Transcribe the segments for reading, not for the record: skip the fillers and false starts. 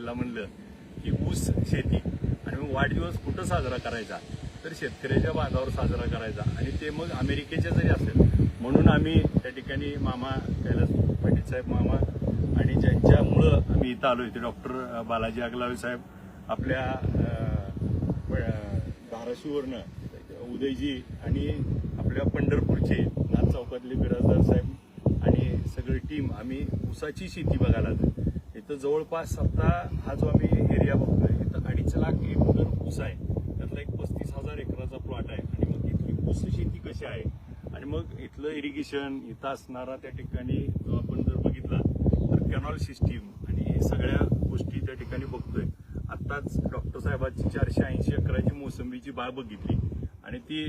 ह्याला म्हणलं की ऊस शेती आणि मग वाढदिवस कुठं साजरा करायचा तर शेतकऱ्याच्या बांधावर साजरा करायचा आणि ते मग अमेरिकेचे जरी असेल म्हणून आम्ही त्या ठिकाणी मामा कैलास पाटील साहेब मामा आणि ज्यांच्यामुळं आम्ही इथं आलो इथे डॉक्टर बालाजी आगलावे साहेब आपल्या धाराशिववरनं उदयजी आणि आपल्या पंढरपूरचे नाथ चौकातले बिराजदार साहेब आणि सगळी टीम आम्ही ऊसाची शेती बघायला जातो. इथं जवळपास आता हा जो आम्ही एरिया बघतोय इथं 2.5 लाख एकर ऊस आहे. त्यातला एक 35,000 एकराचा प्लॉट आहे आणि मग इथली ऊस शेती कशी आहे आणि मग इथलं इरिगेशन इथं असणारा त्या ठिकाणी जो आपण जर बघितला तर कॅनॉल सिस्टीम आणि सगळ्या गोष्टी त्या ठिकाणी बघतोय. आत्ताच डॉक्टर साहेबांची 480 एकराची मोसंबीची बाग बघितली आणि ती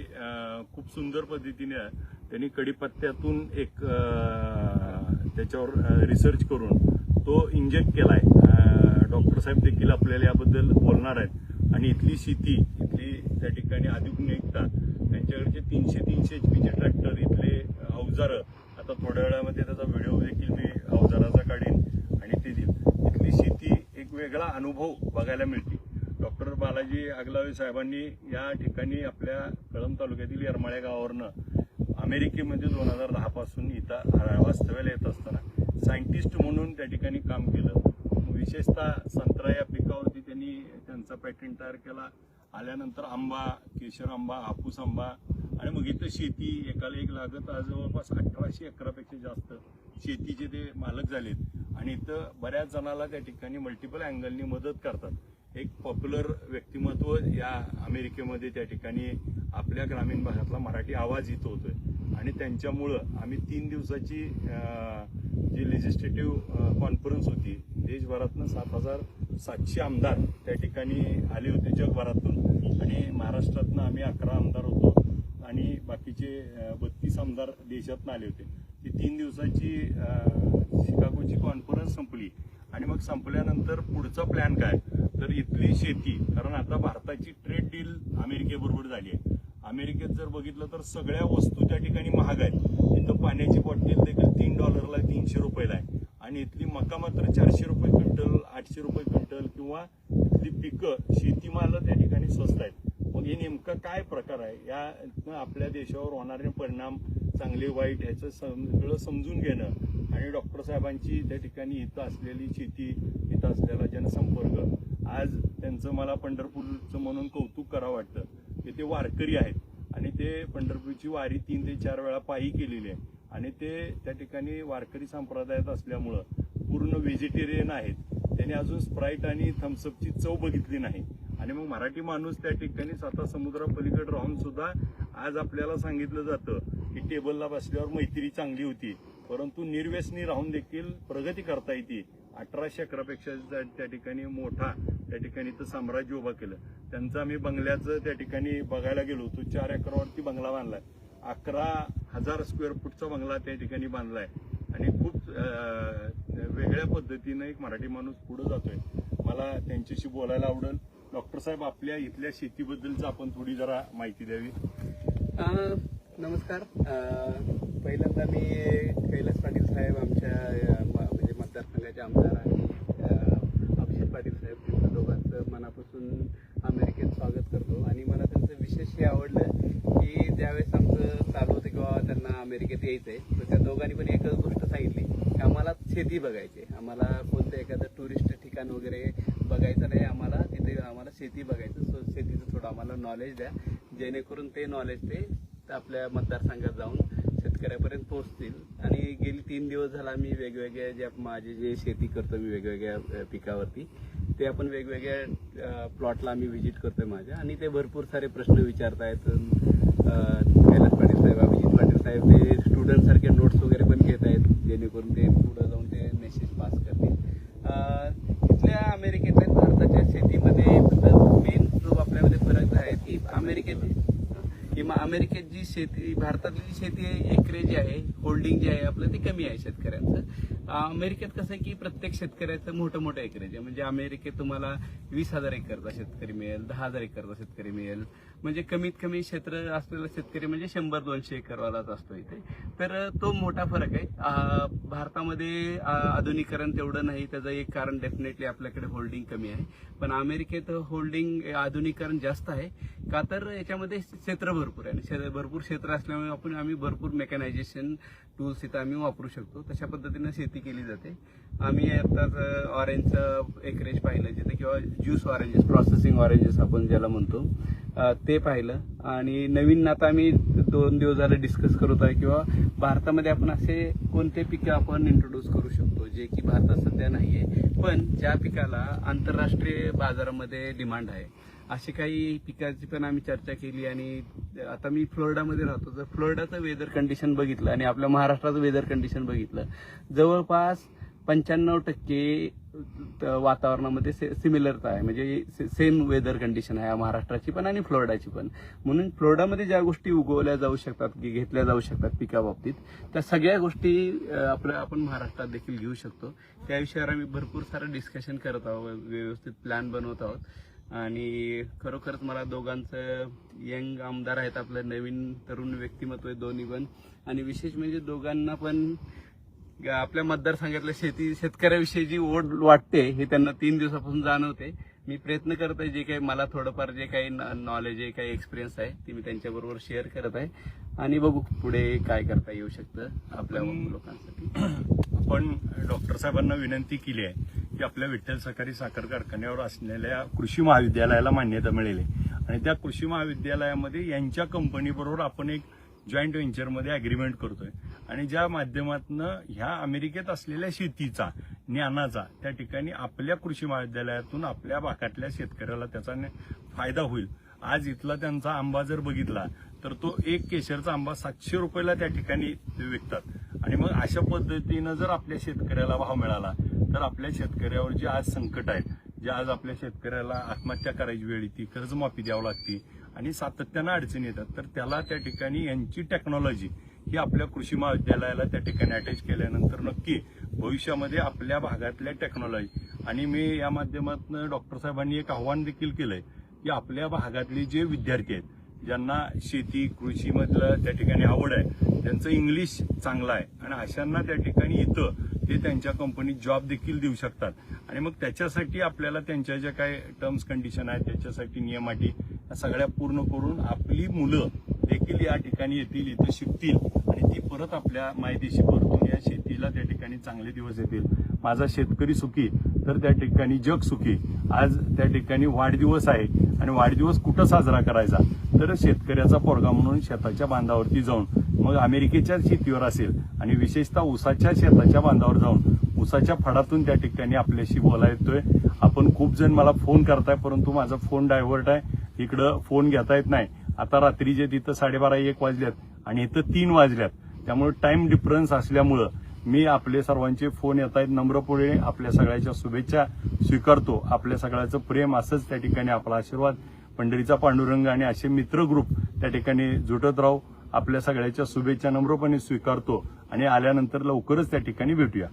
खूप सुंदर पद्धतीने त्यांनी कडीपत्त्यातून एक त्याच्यावर रिसर्च करून तो इंजेक्ट केलाय. डॉक्टर साहेब देखील आपल्याला याबद्दल बोलणार आहेत आणि इथली शेती इथली त्या ठिकाणी आधुनिकता त्यांच्याकडचे 300 HP ट्रॅक्टर इथले अवजारं आता थोड्या वेळामध्ये त्याचा व्हिडिओ देखील मी अवजाराचा काढीन आणि ते देईल. इथली शेती एक वेगळा अनुभव बघायला मिळते. डॉक्टर बालाजी आगलावे साहेबांनी या ठिकाणी आपल्या कळंब तालुक्यातील येरमाळ्या गावावरनं अमेरिकेमध्ये 2010 पासून इथं वास्तव्याला येत असताना सायंटिस्ट म्हणून त्या ठिकाणी काम केलं. विशेषतः संत्रा या पिकावरती त्यांनी त्यांचा पॅटर्न तयार केला. आल्यानंतर आंबा, केशर आंबा, हापूस आंबा आणि मग इथं शेती एकाला एक लागत आज जवळपास 1800 एकरापेक्षा जास्त शेतीचे ते मालक झालेत आणि इथं बऱ्याच जणाला त्या ठिकाणी मल्टिपल अँगलनी मदत करतात. एक पॉप्युलर व्यक्तिमत्व या अमेरिकेमध्ये त्या ठिकाणी आपल्या ग्रामीण भागातला मराठी आवाज इथं होतोय आणि त्यांच्यामुळं आम्ही 3 दिवसाची जी लेजिस्लेटिव्ह कॉन्फरन्स होती देशभरातनं 7,700 आमदार त्या ठिकाणी आले होते जगभरातून आणि महाराष्ट्रातनं आम्ही 11 आमदार होतो आणि बाकीचे 32 आमदार देशातनं आले होते. ती 3 दिवसाची शिकागोची कॉन्फरन्स संपली आणि मग संपल्यानंतर पुढचा प्लॅन काय तर इथली शेती कारण आता भारताची ट्रेड डील अमेरिकेबरोबर झाली आहे. अमेरिकेत जर बघितलं तर सगळ्या वस्तू त्या ठिकाणी महाग आहेत. इथं पाण्याची बॉटल देखील $3 300 आहे आणि इथली मका मात्र $400 क्विंटल, $800 क्विंटल किंवा इथली पिकं शेतीमाल त्या ठिकाणी स्वस्त आहेत. मग हे नेमकं काय प्रकार आहे या आपल्या देशावर होणारे परिणाम चांगले वाईट ह्याचं सगळं समजून घेणं आणि डॉक्टर साहेबांची त्या ठिकाणी इथं असलेली शेती इथं असलेला जनसंपर्क आज त्यांचं मला पंढरपूरचं म्हणून कौतुक करावं वाटतं की ते वारकरी आहेत आणि ते पंढरपूरची वारी 3 ते 4 वेळा पायी केलेली आहे आणि ते त्या ठिकाणी वारकरी संप्रदायात असल्यामुळं पूर्ण व्हेजिटेरियन आहेत. त्यांनी अजून स्प्राईट आणि थम्सअपची चव बघितली नाही आणि मग मराठी माणूस त्या ठिकाणी स्वतः समुद्रापलीकडे राहून सुद्धा आज आपल्याला सांगितलं जातं की टेबलला बसल्यावर मैत्री चांगली होती परंतु निर्व्यसनी राहून देखील प्रगती करता येते. 1800 एकरापेक्षा त्या ठिकाणी मोठा त्या ठिकाणी तर साम्राज्य उभा केलं. त्यांचं आम्ही बंगल्याचं त्या ठिकाणी बघायला गेलो होतो. 4 एकरावरती बंगला बांधलाय. 11,000 स्क्वेअर फूटचा बंगला त्या ठिकाणी बांधलाय आणि खूप वेगळ्या पद्धतीनं एक मराठी माणूस पुढे जातोय. मला त्यांच्याशी बोलायला आवडेल. डॉक्टर साहेब आपल्या इथल्या शेतीबद्दलच आपण थोडी जरा माहिती द्यावी. नमस्कार. पहिल्यांदा मी कैलास पाटील साहेब आमच्या म्हणजे मतदारसंघाचे आमदार आणि अभिजित पाटील साहेब त्यांच्या दोघांचं मनापासून अमेरिकेत स्वागत करतो आणि मला त्यांचं विशेष हे आवडलं की ज्यावेळेस आमचं चालू होतं किंवा त्यांना अमेरिकेत यायचंय तर त्या दोघांनी पण एकच गोष्ट सांगितली की आम्हाला शेती बघायची. आम्हाला कोणतं एखादं टुरिस्ट ठिकाण वगैरे बघायचं नाही, आम्हाला तिथे आम्हाला शेती बघायचं. सो शेतीचं थोडं आम्हाला नॉलेज द्या जेणेकरून ते नॉलेज ते आपल्या मतदारसंघात जाऊन शेतकऱ्यापर्यंत पोहोचतील. आणि गेली 3 दिवस झाला मी वेगवेगळ्या जे शेती करतो मी वेगवेगळ्या पिकावरती ते आपण वेगवेगळ्या प्लॉटला आम्ही व्हिजिट करतोय माझ्या आणि ते भरपूर सारे प्रश्न विचारतायत. कैलास पाटील साहेब, अभिजित पाटील साहेब ते स्टुडंटसारखे नोट्स वगैरे पण घेत आहेत जेणेकरून ते पुढे जाऊन ते मेसेज पास करतील. इथल्या अमेरिकेतल्या भारताच्या शेतीमध्ये मेन जो आपल्यामध्ये फरक आहे की अमेरिकेत जी शेती भारतातली जी शेती आहे एकरे जी आहे होल्डिंग जे आहे आपलं ते कमी आहे शेतकऱ्यांचं. अमेरिकेत कसं आहे की प्रत्येक शेतकऱ्याचं मोठं एकरेज आहे. म्हणजे अमेरिकेत तुम्हाला 20,000 एकरचा शेतकरी मिळेल, 10,000 एकरचा शेतकरी मिळेल. म्हणजे कमीत कमी क्षेत्र असलेला शेतकरी म्हणजे 100-200 एकरवालाच असतो इथे. तर तो मोठा फरक आहे. भारतामध्ये आधुनिकीकरण तेवढं नाही, त्याचं एक कारण डेफिनेटली आपल्याकडे होल्डिंग कमी आहे. पण अमेरिकेत होल्डिंग आधुनिकीकरण जास्त आहे. का तर याच्यामध्ये क्षेत्र भरपूर आहे आणि भरपूर क्षेत्र असल्यामुळे आम्ही भरपूर मेकॅनायझेशन टूल्स इथं आम्ही वापरू शकतो. तशा पद्धतीने शेती केली जाते. आम्ही आताच ऑरेंजचं एकरेज पाहिलं जिथे, किंवा ज्यूस ऑरेंजेस, प्रोसेसिंग ऑरेंजेस आपण ज्याला म्हणतो, ते पाहिलं. आणि नवीन आता आम्ही 2 दिवस झाले डिस्कस करत आहे किंवा भारतामध्ये आपण असे कोणते पिकं आपण इंट्रोड्यूस करू शकतो जे की भारतात सध्या नाहीये, पण ज्या पिकाला आंतरराष्ट्रीय बाजारामध्ये डिमांड आहे. अशी काही पिकाची पण आम्ही चर्चा केली. आणि आता मी फ्लोरिडामध्ये राहतो, जर फ्लोरिडाचं वेदर कंडिशन बघितलं आणि आपल्या महाराष्ट्राचं वेदर कंडिशन बघितलं, जवळपास 95% वातावरणामध्ये सिमिलरता आहे. म्हणजे सेम वेदर कंडिशन आहे महाराष्ट्राची पण आणि फ्लोरिडाची पण. म्हणून फ्लोरिडामध्ये ज्या गोष्टी उगवल्या जाऊ शकतात, घेतल्या जाऊ शकतात पिकाबाबतीत, त्या सगळ्या गोष्टी आपण महाराष्ट्रात देखील घेऊ शकतो. त्या विषयावर आम्ही भरपूर सारं डिस्कशन करत आहोत, व्यवस्थित प्लॅन बनवत आहोत. आणि खरोखरच मला दोघांचं, यंग आमदार आहेत, आपलं नवीन तरुण व्यक्तिमत्व आहे दोन्ही पण. आणि विशेष म्हणजे दोघांना पण आपल्या मतदारसंघातल्या शेतकऱ्याविषयी जी ओढ वाटते हे त्यांना 3 दिवसापासून जाणवते. मी प्रयत्न करत आहे, जे काही मला थोडंफार जे काही नॉलेज आहे, काही एक्सपिरियन्स आहे, ते मी त्यांच्याबरोबर शेअर करत आहे. आणि बघू पुढे काय करता येऊ शकतं आपल्या लोकांसाठी. आपण डॉक्टर साहेबांना विनंती केली आहे की आपल्या विठ्ठल सहकारी साखर कारखान्यावर असलेल्या कृषी महाविद्यालयाला मान्यता मिळेल आणि त्या कृषी महाविद्यालयामध्ये यांच्या कंपनीबरोबर आपण एक जॉईंट व्हेंचरमध्ये अग्रीमेंट करतोय. आणि ज्या माध्यमातून ह्या अमेरिकेत असलेल्या शेतीचा, ज्ञानाचा त्या ठिकाणी आपल्या कृषी महाविद्यालयातून आपल्या भागातल्या शेतकऱ्याला त्याचा फायदा होईल. आज इथला त्यांचा आंबा जर बघितला तर तो एक केशरचा आंबा 700 रुपयाला त्या ठिकाणी विकतात. आणि मग अशा पद्धतीनं जर आपल्या शेतकऱ्याला भाव मिळाला तर आपल्या शेतकऱ्यावर जे आज संकट आहे, जे आज आपल्या शेतकऱ्याला आत्महत्या करायची वेळ येते, कर्जमाफी द्यावी लागते आणि सातत्यानं अडचणी येतात, तर त्याला त्या ठिकाणी यांची टेक्नॉलॉजी ही आपल्या कृषी महाविद्यालयाला त्या ठिकाणी अटॅच केल्यानंतर नक्की भविष्यामध्ये आपल्या भागातल्या टेक्नॉलॉजी. आणि मी या माध्यमातून डॉक्टर साहेबांनी एक आव्हान देखील केलंय की आपल्या भागातले जे विद्यार्थी आहेत, ज्यांना शेती कृषीमधलं त्या ठिकाणी आवड आहे, त्यांचं इंग्लिश चांगलं आहे आणि अशांना त्या ठिकाणी इथं ते त्यांच्या कंपनीत जॉब देखील देऊ शकतात. आणि मग त्याच्यासाठी आपल्याला त्यांच्या ज्या काही टर्म्स कंडिशन आहेत, त्याच्यासाठी नियम अटी या सगळ्या पूर्ण करून आपली मुलं देखील या ठिकाणी येतील, इथं शिकतील आणि ती परत आपल्या मायदेशी परतून या शेतीला त्या ठिकाणी चांगले दिवस येतील. माझा शेतकरी सुखी तर त्या ठिकाणी जग सुखी. आज त्या ठिकाणी वाढदिवस आहे आणि वाढदिवस कुठं साजरा करायचा तर शेतकऱ्याचा पोरगा म्हणून शेताच्या बांधावरती जाऊन, मग अमेरिकेच्या शेतीवर असेल आणि विशेषतः ऊसाच्या शेताच्या बांधावर जाऊन ऊसाच्या फडातून त्या ठिकाणी आपल्याशी बोलायला येतोय. आपण खूप जण मला फोन करताय, परंतु माझा फोन डायव्हर्ट आहे, इकडं फोन घेता येत नाही. आता रात्रीचे तिथं 12:30-1 वाजल्यात आणि इथं 3 वाजल्यात, त्यामुळे टाइम डिफरन्स असल्यामुळं मी आपले सर्वांचे फोन येत आहेत. नम्रपणे आपल्या सगळ्याच्या शुभेच्छा स्वीकारतो. आपल्या सगळ्याचं प्रेम असंच त्या ठिकाणी आपला आशीर्वाद, पंढरीचा पांडुरंग आणि असे मित्र ग्रुप त्या ठिकाणी जुटत राहू. आपल्या सगळ्याच्या शुभेच्छा नम्रपणे स्वीकारतो आणि आल्यानंतर लवकरच त्या ठिकाणी भेटूया.